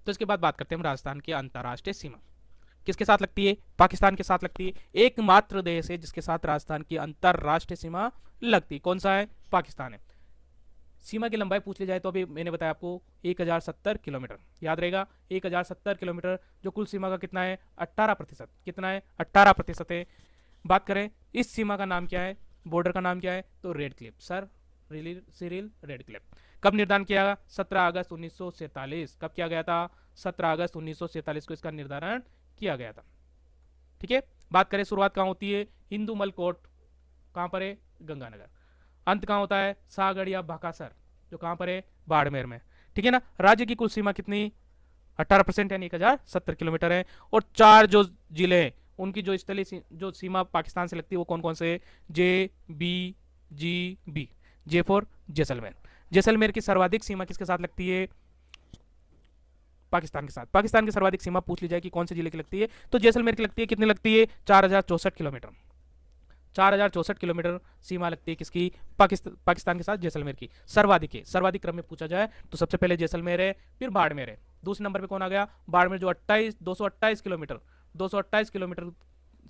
तो इसके बाद बात करते हैं हम राजस्थान की अंतर्राष्ट्रीय सीमा किसके साथ लगती है, पाकिस्तान के साथ लगती है। एकमात्र देश है जिसके साथ राजस्थान की अंतर्राष्ट्रीय सीमा लगती है, कौन सा है, पाकिस्तान है। सीमा की लंबाई पूछ ली जाए तो अभी मैंने बताया आपको 1070 किलोमीटर, याद रहेगा 1070 किलोमीटर, जो कुल सीमा का कितना है 18%, कितना है 18% है। बात करें इस सीमा का नाम क्या है, बॉर्डर का नाम क्या है, तो red Cliff, sir Cyril red Cliff. कब निर्धारण किया गया, 17 अगस्त 1947। कब किया गया था, 17 अगस्त 1947 को इसका निर्धारण किया गया था। ठीक है, बात करें शुरुआत कहां होती है, हिंदू मल कोट, कहां पर है, गंगानगर। अंत कहां होता है, सागड़ या भाकासर, जो कहां पर है, बाड़मेर में। ठीक है ना। राज्य की कुल सीमा कितनी, 18% यानी 1070 किलोमीटर है। और 4 जो जिले हैं उनकी जो स्थलीय जो सीमा पाकिस्तान से लगती है वो कौन कौन से, J B G B, J for Jaisalmer. Jaisalmer की सर्वाधिक सीमा किसके साथ लगती है, पाकिस्तान के साथ। पाकिस्तान की सर्वाधिक सीमा पूछ ली जाए कि कौन से जिले की लगती है, तो जैसलमेर की लगती है। कितनी लगती है, 4064 किलोमीटर, 4064 किलोमीटर सीमा लगती है किसकी, पाकिस्तान के साथ जैसलमेर की। सर्वाधिक है, सर्वाधिक क्रम में पूछा जाए तो सबसे पहले जैसलमेर है, फिर बाड़मेर है। दूसरे नंबर पे कौन आ गया, बाड़मेर, जो 228 किलोमीटर, 228 किलोमीटर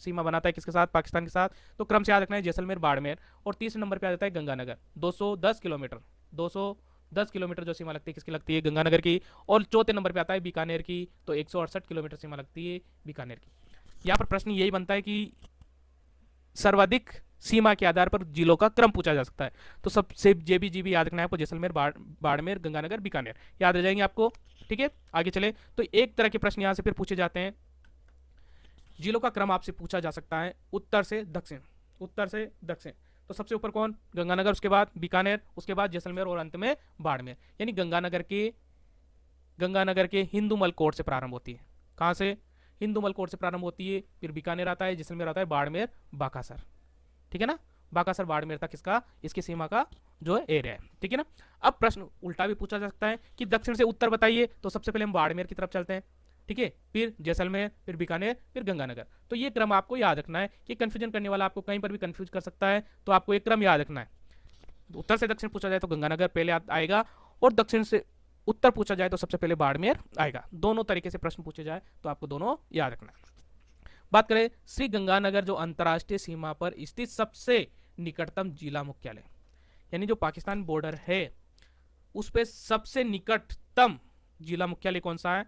सीमा बनाता है किसके साथ, पाकिस्तान के साथ। तो क्रम से याद रखना है, जैसलमेर, बाड़मेर। और तीसरे नंबर पे आ जाता है गंगानगर, 210 किलोमीटर, 210 किलोमीटर जो सीमा लगती है किसकी लगती है, गंगानगर की। और चौथे नंबर पे आता है बीकानेर की, तो 168 किलोमीटर सीमा लगती है बीकानेर की। यहाँ पर प्रश्न यही बनता है कि सर्वाधिक सीमा के आधार पर जिलों का क्रम पूछा जा सकता है। तो सबसे जेबीजीबी याद रखना है आपको, जैसलमेर, बाड़मेर, गंगानगर, बीकानेर, याद रह जाएंगे आपको। ठीक है, आगे चले तो एक तरह के प्रश्न यहां से फिर पूछे जाते हैं, जिलों का क्रम आपसे पूछा जा सकता है उत्तर से दक्षिण, उत्तर से दक्षिण। तो सबसे ऊपर कौन, गंगानगर, उसके बाद बीकानेर, उसके बाद जैसलमेर और अंत में बाड़मेर। यानी गंगानगर के हिंदूमल कोट से प्रारंभ होती है, कहां से, हिंदूमल कोट से प्रारंभ होती है, फिर बीकानेर आता है, जैसलमेर आता है, बाड़मेर, बाकासर। ठीक है ना, बाकासर बाड़मेर तक इसका, इसकी सीमा का जो है एरिया है। ठीक है ना। अब प्रश्न उल्टा भी पूछा जा सकता है कि दक्षिण से उत्तर बताइए, तो सबसे पहले हम बाड़मेर की तरफ चलते हैं। ठीक है, फिर जैसलमेर, फिर बीकानेर, फिर गंगानगर। तो ये क्रम आपको याद रखना है कि कंफ्यूजन करने वाला आपको कहीं पर भी कंफ्यूज कर सकता है, तो आपको एक क्रम याद रखना है। उत्तर से दक्षिण पूछा जाए तो गंगानगर पहले आएगा, और दक्षिण से उत्तर पूछा जाए तो सबसे पहले बाड़मेर आएगा। दोनों तरीके से प्रश्न पूछे जाए तो आपको दोनों याद रखना है। बात करें श्री गंगानगर, जो अंतर्राष्ट्रीय सीमा पर स्थित सबसे निकटतम जिला मुख्यालय, यानी जो पाकिस्तान बॉर्डर है उस पे सबसे निकटतम जिला मुख्यालय कौन सा है,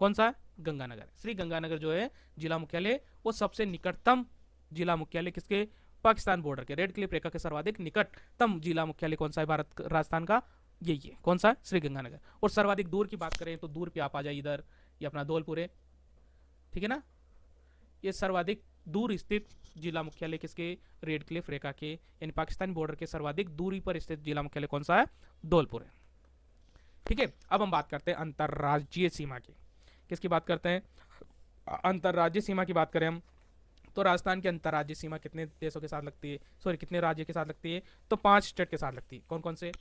कौन सा है, गंगानगर। श्री गंगानगर जो है जिला मुख्यालय, वो सबसे निकटतम जिला मुख्यालय किसके, पाकिस्तान बॉर्डर के। रेड क्लिफ रेखा के सर्वाधिक निकटतम जिला मुख्यालय कौन सा है, भारत राजस्थान का, यही है, कौन सा है, श्री गंगानगर। और सर्वाधिक दूर की बात करें तो दूर पे आप आ जाए इधर, ये अपना धौलपुर है। ठीक है ना, ये सर्वाधिक दूर स्थित जिला मुख्यालय किसके, रेड क्लिफ रेखा के, यानी पाकिस्तान बॉर्डर के सर्वाधिक दूरी पर स्थित जिला मुख्यालय कौन सा है, धौलपुर है। ठीक है, अब हम बात करते हैं अंतर्राज्यीय सीमा की, किसकी बात करते हैं, अंतर्राज्यीय सीमा की बात करें हम, तो राजस्थान की अंतर्राज्यीय सीमा कितने देशों के साथ लगती है, सॉरी कितने राज्य के साथ लगती है, तो 5 स्टेट के साथ लगती है। कौन कौन से,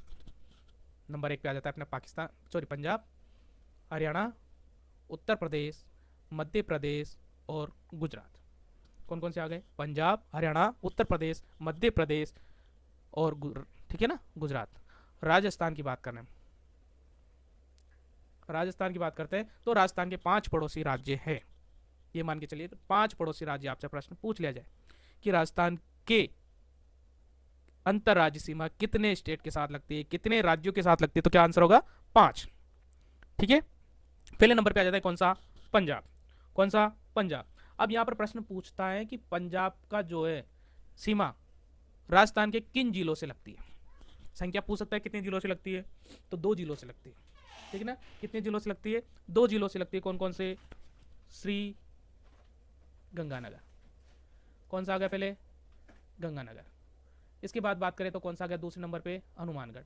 नंबर 1 पे आ जाता है अपना पाकिस्तान, सॉरी पंजाब, हरियाणा, उत्तर प्रदेश, मध्य प्रदेश और गुजरात। कौन कौन से आ गए, पंजाब, हरियाणा, उत्तर प्रदेश, मध्य प्रदेश और ठीक है ना, गुजरात। राजस्थान की बात करें, राजस्थान की बात करते हैं तो राजस्थान के 5 पड़ोसी राज्य हैं। ये मान के चलिए तो 5 पड़ोसी राज्य आपसे प्रश्न पूछ लिया जाए कि राजस्थान के अंतर्राज्यीय सीमा कितने स्टेट के साथ लगती है, कितने राज्यों के साथ लगती है, तो क्या आंसर होगा, 5। ठीक है, पहले नंबर पे आ जाता है कौन सा, पंजाब, कौन सा, पंजाब। अब यहां पर प्रश्न पूछता है कि पंजाब का जो है सीमा राजस्थान के किन जिलों से लगती है, संख्या पूछ सकता है कितने जिलों से लगती है, तो 2 जिलों से लगती है। ठीक है ना, कितने जिलों से लगती है, 2 जिलों से लगती है। कौन कौन से, श्री गंगानगर, कौन सा आ गया पहले, गंगानगर। इसके बाद बात करें तो कौन सा आ गया दूसरे नंबर पे, हनुमानगढ़,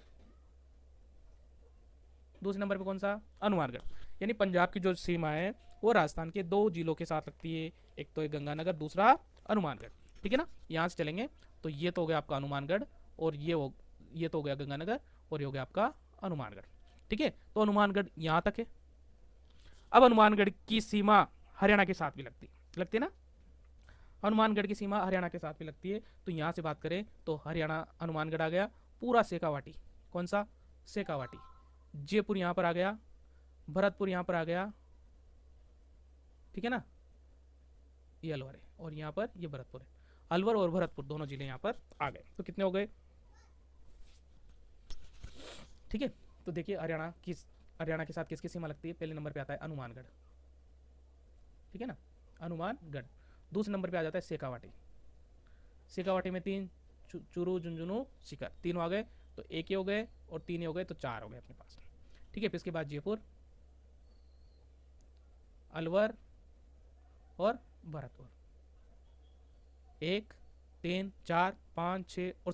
दूसरे नंबर पे कौन सा, हनुमानगढ़। यानी पंजाब की जो सीमा है वो राजस्थान के 2 जिलों के साथ लगती है, एक तो गंगानगर, दूसरा हनुमानगढ़। ठीक है ना, यहां से चलेंगे तो ये तो हो गया आपका हनुमानगढ़, और ये तो हो गया गंगानगर, और ये हो गया आपका हनुमानगढ़। ठीक है, तो हनुमानगढ़ यहां तक है। अब हनुमानगढ़ की सीमा हरियाणा के साथ भी लगती है ना, हनुमानगढ़ की सीमा हरियाणा के साथ भी लगती है। तो यहां से बात करें तो हरियाणा, हनुमानगढ़ आ गया, पूरा शेखावाटी, कौन सा, शेखावाटी, जयपुर यहां पर आ गया, भरतपुर यहाँ पर आ गया, ठीक है ना, ये अलवर है, और यहाँ पर ये भरतपुर है। अलवर और भरतपुर दोनों जिले यहाँ पर आ गए। तो कितने हो गए, ठीक है। तो देखिए हरियाणा के साथ किसकी सीमा लगती है, पहले नंबर पे आता है हनुमानगढ़, ठीक है ना, हनुमानगढ़। दूसरे नंबर पे आ जाता है शेखावाटी, शेखावाटी में 3, चूरू, झुंझुनू, सीकर, 3 आ गए, तो 1 ही हो गए, और 3 ही हो गए, तो 4 हो गए अपने पास, ठीक है। फिर इसके बाद जयपुर, अलवर और भरतपुर, 1, 3, 4, 5, 6 और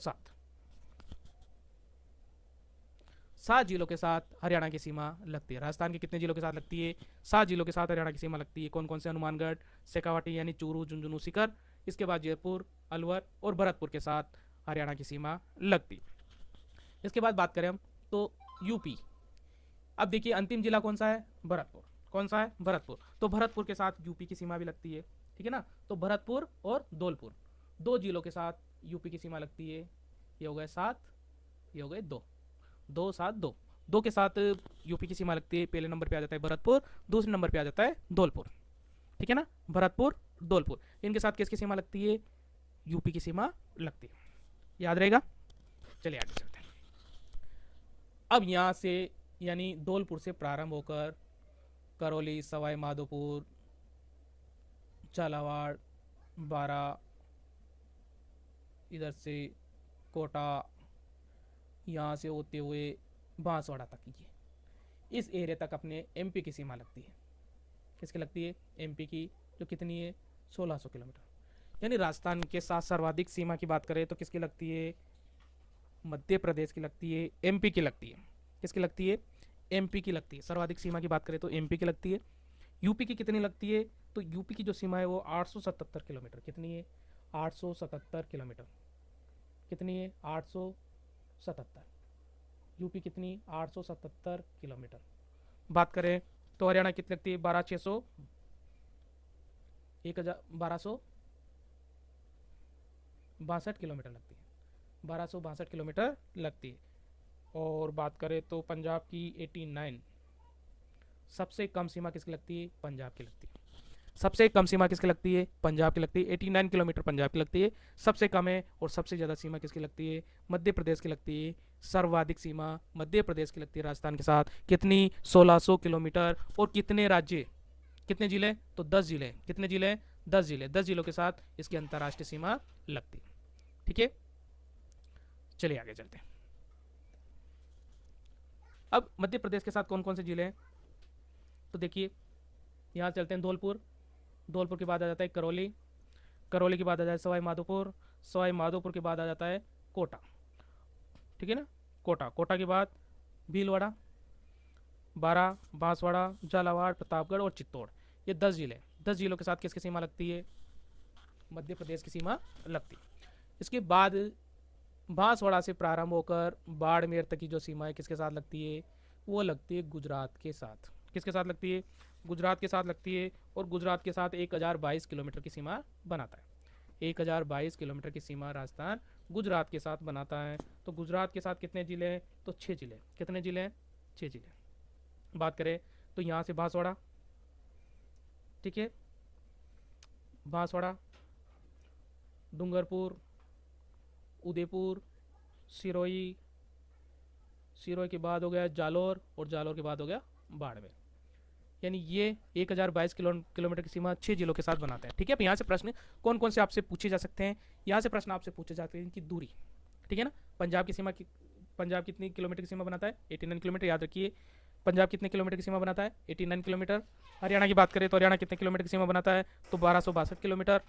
7 जिलों के साथ हरियाणा की सीमा लगती है। राजस्थान के कितने जिलों के साथ लगती है, 7 जिलों के साथ हरियाणा की सीमा लगती है। कौन कौन से, हनुमानगढ़, शेखावाटी यानी चूरू, झुंझुनू, सीकर, इसके बाद जयपुर, अलवर और भरतपुर के साथ हरियाणा की सीमा लगती है। इसके बाद बात करें हम तो यूपी। अब देखिए अंतिम जिला कौन सा है, भरतपुर। कौन सा है, भरतपुर। तो भरतपुर के साथ यूपी की सीमा भी लगती है, ठीक है ना। तो भरतपुर और धौलपुर 2 जिलों के साथ यूपी की सीमा लगती है। ये हो गए 7, ये हो गए 2, 2, 7, 2, 2 के साथ यूपी की सीमा लगती है। पहले नंबर पे आ जाता है भरतपुर, दूसरे नंबर पे आ जाता है धौलपुर, ठीक है ना, भरतपुर, धौलपुर, इनके साथ किसकी सीमा लगती है, यूपी की सीमा लगती है। याद रहेगा। चलिए आगे चलते हैं। अब यहाँ से यानी धौलपुर से प्रारंभ होकर करौली, सवाई माधोपुर, झालावाड़, बारा, इधर से कोटा, यहाँ से होते हुए बांसवाड़ा तक, ये इस एरिया तक अपने एमपी की सीमा लगती है। किसकी लगती है, एमपी की, जो कितनी है 1600 किलोमीटर। यानी राजस्थान के साथ सर्वाधिक सीमा की बात करें तो किसकी लगती है, मध्य प्रदेश की लगती है, एमपी की लगती है। किसकी लगती है, एमपी की लगती है। सर्वाधिक सीमा की बात करें तो एमपी की लगती है। यूपी की कितनी लगती है, तो यूपी की जो सीमा है वो 877 किलोमीटर, कितनी है 877 किलोमीटर, कितनी है 877, यूपी कितनी 877 किलोमीटर। बात करें तो हरियाणा कितनी लगती है, 12,600, 1262 किलोमीटर लगती है, 1262 किलोमीटर लगती है। और बात करें तो पंजाब की 89, सबसे कम सीमा किसकी लगती है, पंजाब की लगती है। सबसे कम सीमा किसकी लगती है, पंजाब की लगती है, 89 किलोमीटर पंजाब की लगती है, सबसे कम है। और सबसे ज़्यादा सीमा किसकी लगती है, मध्य प्रदेश की लगती है। सर्वाधिक सीमा मध्य प्रदेश की लगती है राजस्थान के साथ, कितनी 1600 किलोमीटर। और कितने राज्य, कितने जिले, तो 10 जिले, कितने जिले 10 जिले, 10 जिलों के साथ इसकी अंतर्राष्ट्रीय सीमा लगती है, ठीक है। चलिए आगे चलते हैं। अब मध्य प्रदेश के साथ कौन कौन से जिले हैं, तो देखिए यहाँ चलते हैं धौलपुर, धौलपुर के बाद आ जाता है करौली, करौली के बाद आ जाता है सवाई माधोपुर, सवाई माधोपुर के बाद आ जाता है कोटा, ठीक है ना, कोटा, कोटा के बाद भीलवाड़ा, बारा, बांसवाड़ा, झालावाड़, प्रतापगढ़ और चित्तौड़। ये 10 जिले, 10 जिलों के साथ किसकी सीमा लगती है, मध्य प्रदेश की सीमा लगती है। इसके बाद बांसवाड़ा से प्रारंभ होकर बाड़मेर तक की जो सीमा है किसके साथ लगती है, वो लगती है गुजरात के साथ। किसके साथ लगती है, गुजरात के साथ लगती है। और गुजरात के साथ 1022 किलोमीटर की सीमा बनाता है, 1022 किलोमीटर की सीमा राजस्थान गुजरात के साथ बनाता है। तो गुजरात के साथ कितने जिले हैं, तो 6 जिले, कितने जिले हैं 6 जिले। बात करें तो यहाँ से बांसवाड़ा, ठीक है, बांसवाड़ा, डूंगरपुर, उदयपुर, सिरोही, सिरोही के बाद हो गया जालोर, और जालोर के बाद हो गया बाड़मेर। यानी ये 1022 किलोमीटर की सीमा 6 जिलों के साथ बनाते हैं, ठीक है। अब यहाँ से प्रश्न कौन कौन से आपसे पूछे जा सकते हैं, यहाँ से प्रश्न आपसे पूछे जाते हैं इनकी दूरी, ठीक है ना। पंजाब की सीमा, पंजाब कितनी किलोमीटर की सीमा बनाता है, 89 किलोमीटर, याद रखिए। पंजाब कितने किलोमीटर की सीमा बनाता है, 89 किलोमीटर। हरियाणा की बात करें तो हरियाणा कितने किलोमीटर की सीमा बनाता है, तो 1262 किलोमीटर।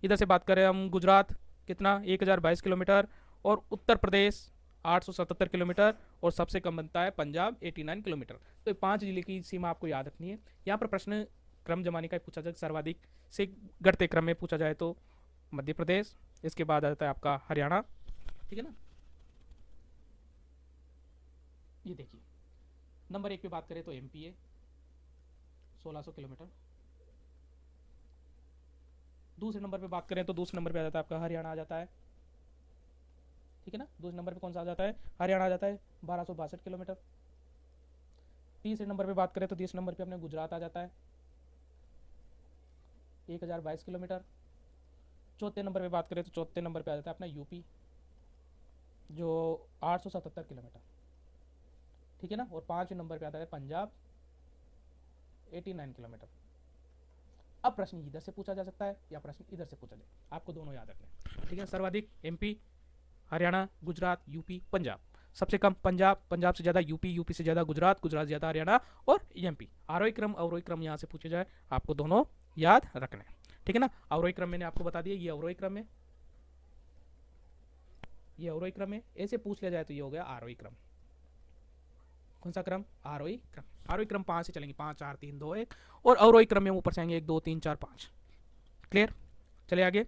इधर से बात करें हम गुजरात, कितना 1022 किलोमीटर। और उत्तर प्रदेश 877 किलोमीटर। और सबसे कम बनता है पंजाब 89 किलोमीटर। तो 5 जिले की सीमा आपको याद रखनी है। यहाँ पर प्रश्न क्रम जमाने का पूछा जाए, सर्वाधिक से घटते क्रम में पूछा जाए तो मध्य प्रदेश, इसके बाद आ जाता है आपका हरियाणा, ठीक है ना। ये देखिए नंबर 1 पे बात करें तो एमपी है 1600 किलोमीटर। दूसरे नंबर पे बात करें तो दूसरे नंबर पे आ जाता है आपका हरियाणा आ जाता है, ठीक है ना। दूसरे नंबर पे कौन सा आ जाता है, हरियाणा आ जाता है 1262 किलोमीटर। तीसरे नंबर पे बात करें तो तीसरे नंबर पे अपने गुजरात आ जाता है 1022 किलोमीटर। चौथे नंबर पे बात करें तो चौथे नंबर पे आ जाता है अपना यूपी जो 877 किलोमीटर, ठीक है ना। और पांचवें नंबर पे आता है पंजाब 89 किलोमीटर। अब प्रश्न इधर से पूछा जा सकता है या प्रश्न इधर से पूछा जाए, आपको दोनों याद रखने, ठीक है। सर्वाधिक एमपी, हरियाणा, गुजरात, यूपी, पंजाब। सबसे कम पंजाब, पंजाब से ज़्यादा यूपी, यूपी से ज़्यादा गुजरात, गुजरात से ज़्यादा हरियाणा और एमपी। आरोही क्रम अवरोही क्रम यहाँ से पूछे जाए आपको दोनों याद रखने, ठीक है ना। अवरोही क्रम मैंने आपको बता दिया, ये अवरोही क्रम है, ये अवरोही क्रम है। ऐसे पूछ लिया जाए तो ये हो गया आरोही क्रम। कौन सा क्रम? आरोही क्रम। आरोही क्रम 5 से चलेंगे, 5 4 3 2 1। और अवरोही क्रम में ऊपर से आएंगे 1 2 3 4 5। क्लियर? चले आगे,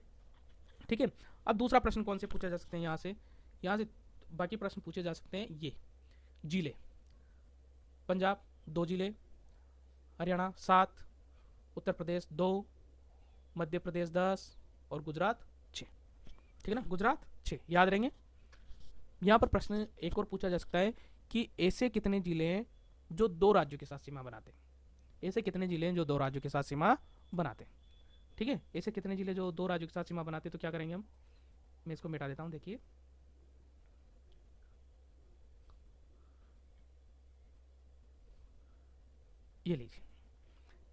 ठीक है। अब दूसरा प्रश्न कौन से पूछा जा सकते हैं यहाँ से बाकी प्रश्न पूछे जा सकते हैं। ये जिले, पंजाब 2 जिले, हरियाणा 7, उत्तर प्रदेश 2, मध्य प्रदेश 10 और गुजरात 6, ठीक है ना। गुजरात 6 याद रहेंगे। यहाँ पर प्रश्न एक और पूछा जा सकता है कि ऐसे कितने जिले हैं जो 2 राज्यों के साथ सीमा बनाते हैं। ऐसे कितने जिले हैं जो 2 राज्यों के साथ सीमा बनाते हैं, ठीक है। ऐसे कितने जिले जो 2 राज्यों के साथ सीमा बनाते हैं, तो क्या करेंगे हम, मैं इसको मिटा देता हूँ। देखिए ये लीजिए,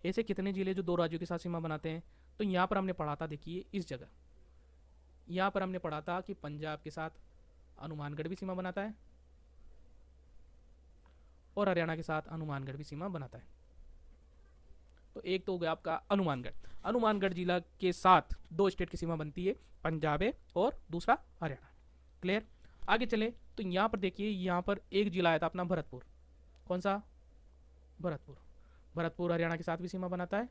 ऐसे कितने जिले जो 2 राज्यों के साथ सीमा बनाते हैं। तो यहाँ पर हमने पढ़ा था, देखिए इस जगह यहाँ पर हमने पढ़ा था कि पंजाब के साथ हनुमानगढ़ भी सीमा बनाता है और हरियाणा के साथ हनुमानगढ़ भी सीमा बनाता है। तो एक तो हो गया आपका हनुमानगढ़। हनुमानगढ़ जिला के साथ 2 स्टेट की सीमा बनती है, पंजाब है और दूसरा हरियाणा। क्लियर? आगे चले तो यहाँ पर देखिए, यहाँ पर एक जिला आया था अपना भरतपुर। कौन सा? भरतपुर। भरतपुर हरियाणा के साथ भी सीमा बनाता है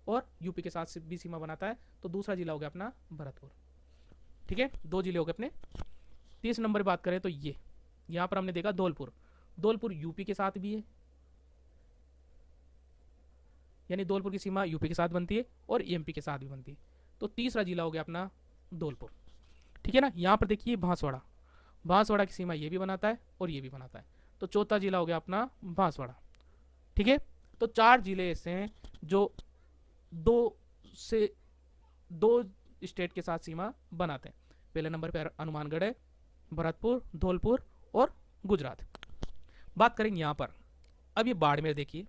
और यूपी के साथ भी सीमा बनाता है। तो दूसरा जिला हो गया अपना भरतपुर, ठीक है। 2 जिले हो गए अपने। तीसरे नंबर बात करें तो ये यहाँ पर हमने देखा धौलपुर। धौलपुर यूपी के साथ भी है, यानी धौलपुर की सीमा यूपी के साथ बनती है और एमपी के साथ भी बनती है। तो तीसरा जिला हो गया अपना धौलपुर, ठीक है ना। यहाँ पर देखिए बांसवाड़ा, बांसवाड़ा की सीमा ये भी बनाता है और ये भी बनाता है। तो चौथा जिला हो गया अपना बांसवाड़ा, ठीक है। तो 4 जिले ऐसे हैं जो 2 स्टेट के साथ सीमा बनाते हैं। पहले नंबर पर हनुमानगढ़ है, भरतपुर, धौलपुर और गुजरात। बात करेंगे यहाँ पर, अब ये बाड़मेर देखिए।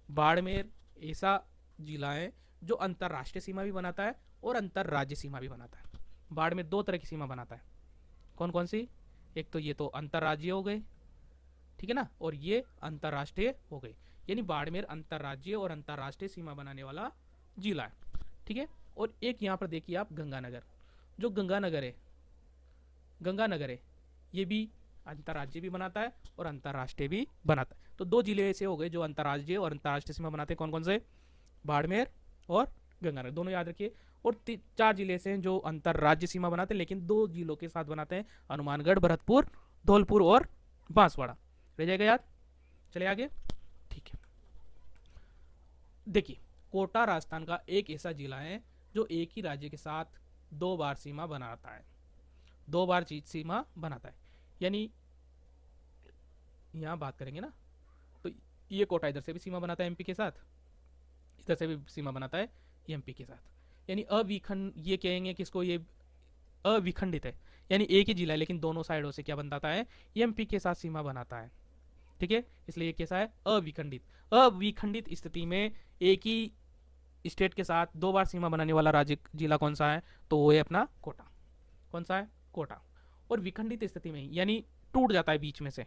बाड़मेर ऐसा जिला है जो अंतर्राष्ट्रीय सीमा भी बनाता है और अंतर्राज्य सीमा भी बनाता है। बाड़मेर 2 तरह की सीमा बनाता है। कौन कौन सी? एक तो ये तो अंतर्राज्यीय हो गए, ठीक है ना, और ये अंतर्राष्ट्रीय हो गए। यानी बाड़मेर अंतर्राज्यीय और अंतर्राष्ट्रीय सीमा बनाने वाला जिला है, ठीक है। और एक यहाँ पर देखिए आप गंगानगर, जो गंगानगर है ये भी अंतर्राज्यीय भी बनाता है और अंतर्राष्ट्रीय भी बनाता है। तो 2 जिले ऐसे हो गए जो अंतर्राज्यीय और अंतर्राष्ट्रीय सीमा बनाते हैं। कौन कौन से? बाड़मेर और गंगानगर, दोनों याद रखिए। और 4 जिले ऐसे हैं जो अंतर्राज्य सीमा बनाते हैं लेकिन 2 जिलों के साथ बनाते हैं, हनुमानगढ़, भरतपुर, धौलपुर और बांसवाड़ा। रह जाएगा याद? चले आगे, ठीक है। देखिए कोटा राजस्थान का एक ऐसा जिला है जो एक ही राज्य के साथ 2 बार सीमा बनाता है, 2 बार सीमा बनाता है। यानी यहाँ बात करेंगे ना तो ये कोटा इधर से भी सीमा बनाता है एमपी के साथ, इधर से भी सीमा बनाता है एमपी के साथ। यानी अविखंड, ये कहेंगे किसको, ये अविखंडित है, यानी एक ही जिला है लेकिन दोनों साइडों से क्या बनाता है, एमपी के साथ सीमा बनाता है, ठीक है। इसलिए ये कैसा है? अविखंडित। अविखंडित स्थिति में एक ही स्टेट के साथ 2 बार सीमा बनाने वाला राज्य जिला कौन सा है? तो वो है अपना कोटा। कौन सा है? कोटा। और विखंडित स्थिति में यानी टूट जाता है बीच में से,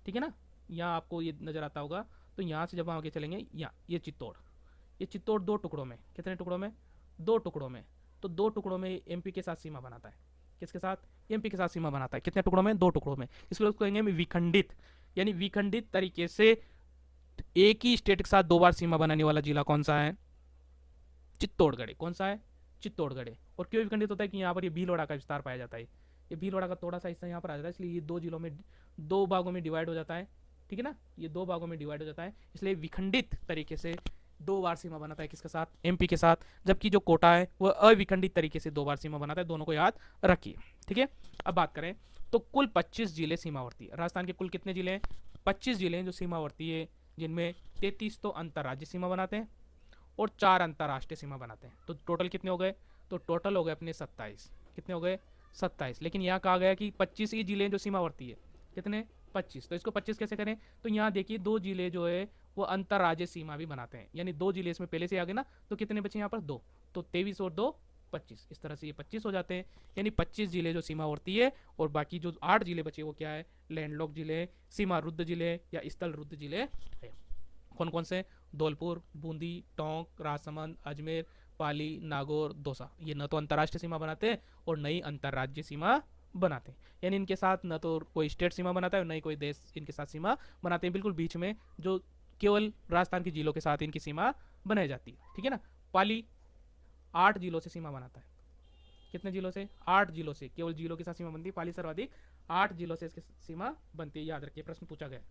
ठीक है ना। यहाँ आपको ये नजर आता होगा। तो यहाँ से जब आगे चलेंगे, यहाँ ये चित्तौड़ 2 टुकड़ों में, कितने टुकड़ों में? 2 टुकड़ों में। तो 2 टुकड़ों में एमपी के साथ सीमा बनाता है। किसके साथ? एमपी के साथ सीमा बनाता है। कितने टुकड़ों में? 2 टुकड़ों में। इसलिए उसको कहेंगे विखंडित, यानी विखंडित तरीके से एक ही स्टेट के साथ 2 बार सीमा बनाने वाला जिला कौन सा है? चित्तौड़गढ़। कौन सा है? चित्तौड़गढ़। और क्यों विखंडित होता है कि यहाँ पर ये भीलवाड़ा का विस्तार पाया जाता है। ये भीलवाड़ा का थोड़ा सा हिस्सा यहाँ पर आ जाता है, इसलिए ये 2 जिलों में 2 भागों में डिवाइड हो जाता है, ठीक है ना। ये 2 भागों में डिवाइड हो जाता है, इसलिए विखंडित तरीके से 2 बार सीमा बनाता है। किसके साथ? एमपी के साथ। जबकि जो कोटा है वह अविखंडित तरीके से 2 बार सीमा बनाता है। दोनों को याद रखिए, ठीक है। अब बात करें तो कुल 25 जिले सीमावर्ती। राजस्थान के कुल कितने जिले हैं? 25 जिले हैं जो सीमावर्ती है, जिनमें 33 तो अंतर्राज्यीय सीमा बनाते हैं और 4 अंतर्राष्ट्रीय सीमा बनाते हैं। तो टोटल कितने हो गए? तो टोटल हो गए अपने 27। कितने हो गए? 27। लेकिन यहाँ कहा गया कि 25 ही जिले जो सीमावर्ती है। कितने? 25। तो इसको 25 कैसे करें? तो यहाँ देखिए 2 जिले जो है वो अंतर्राज्यीय सीमा भी बनाते हैं, यानी 2 जिले इसमें पहले से आ गए ना, तो कितने बचे यहाँ पर? 2। तो 23 और 2 25। इस तरह से ये 25 हो जाते हैं, यानी 25 जिले जो सीमावर्ती है और बाकी जो 8 जिले बचे वो क्या है? लैंडलॉक जिले, सीमा रुद्ध जिले या स्थल रुद्ध जिले है। कौन कौन से? धौलपुर, बूंदी, टोंक, राजसमंद, अजमेर, पाली, नागौर, दौसा। ये न तो अंतर्राष्ट्रीय सीमा बनाते हैं और न ही अंतर्राज्यीय सीमा बनाते हैं, यानी इनके साथ न तो कोई स्टेट सीमा बनाता है और न ही कोई देश इनके साथ सीमा बनाते हैं। बिल्कुल बीच में जो केवल राजस्थान के जिलों के साथ इनकी सीमा बनाई जाती है, ठीक है ना। पाली 8 जिलों से सीमा बनाता है। कितने जिलों से? 8 जिलों से, केवल जिलों के साथ सीमा बनती है। पाली सर्वाधिक 8 जिलों से इसकी सीमा बनती है, याद रखिए, प्रश्न पूछा गया।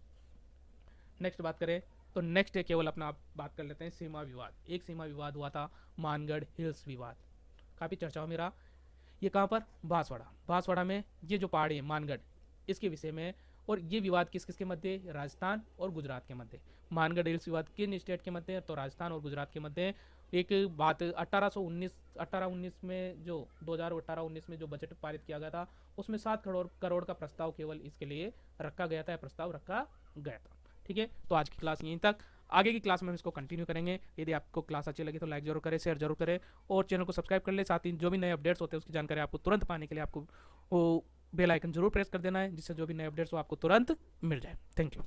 नेक्स्ट बात करें तो नेक्स्ट है केवल अपना आप बात कर लेते हैं सीमा विवाद। एक सीमा विवाद हुआ था, मानगढ़ हिल्स विवाद, काफ़ी चर्चा में रहा। ये कहाँ पर? बांसवाड़ा। बांसवाड़ा में ये जो पहाड़ी है मानगढ़, इसके विषय में। और ये विवाद किस किस के मध्य? राजस्थान और गुजरात के मध्य। मानगढ़ हिल्स विवाद किन स्टेट के मध्य? तो राजस्थान और गुजरात के मध्य। एक बात 1819 में जो 2018-19 में जो बजट पारित किया गया था, उसमें 7 करोड़ का प्रस्ताव केवल इसके लिए रखा गया था, प्रस्ताव रखा गया था। ठीक है, तो आज की क्लास यहीं तक। आगे की क्लास में हम इसको कंटिन्यू करेंगे। यदि आपको क्लास अच्छी लगी तो लाइक जरूर करें, शेयर जरूर करें और चैनल को सब्सक्राइब कर ले। साथ ही जो भी नए अपडेट्स होते हैं उसकी जानकारी आपको तुरंत पाने के लिए आपको वो बेल आइकन जरूर प्रेस कर देना है, जिससे जो भी नए अपडेट्स हो आपको तुरंत मिल जाए। Thank you.